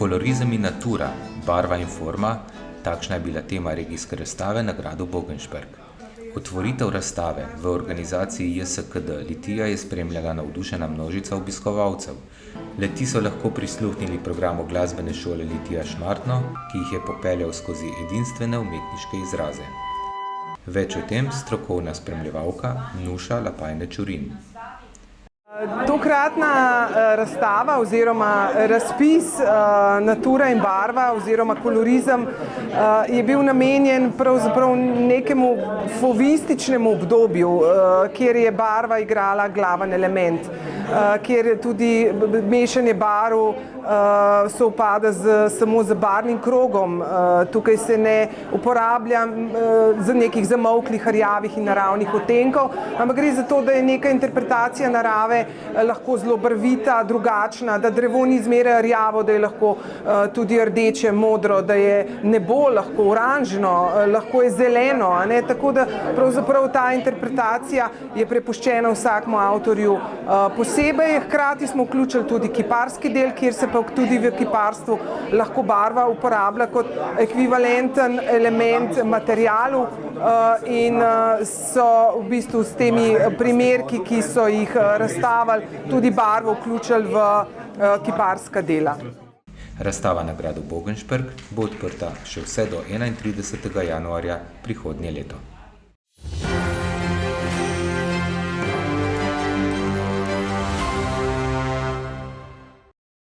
Kolorizem in natura, barva in forma, takšna je bila tema regijske razstave na gradu Bogenšberg. Otvoritev razstave v organizaciji JSKD Litija je spremljala navdušena množica obiskovalcev. Le-ti so lahko prisluhnili programu glasbene šole Litija Šmartno, ki jih je popeljal skozi edinstvene umetniške izraze. Več o tem strokovna spremljevalka Nuša Lapajne-Čurin. Tokratna razstava oziroma razpis Natura in barva oziroma kolorizem je bil namenjen pravzaprav nekemu fovističnemu obdobju, kjer je barva igrala glaven element, kjer tudi mešanje barv sovpada samo z barvnim krogom. Tukaj se ne uporablja za nekih zamolklih, rjavih in naravnih odtenkov, ampak gre za to, da je neka interpretacija narave lahko zelo barvita, drugačna, da drevo ni zmeraj rjavo, da je lahko tudi rdeče, modro, da je nebo lahko oranžno, lahko je zeleno, ne? Tako da pravzaprav ta interpretacija je prepuščena vsakemu avtorju posebej. Hkrati smo vključili tudi kiparski del, kjer se pa tudi v kiparstvu lahko barva uporablja kot ekvivalenten element materialu in so v bistvu s temi primerki, ki so jih razstavili, tudi barvo vključili v kiparska dela. Razstava na gradu Bogenšberg bo odprta še vse do 31. januarja prihodnje leto.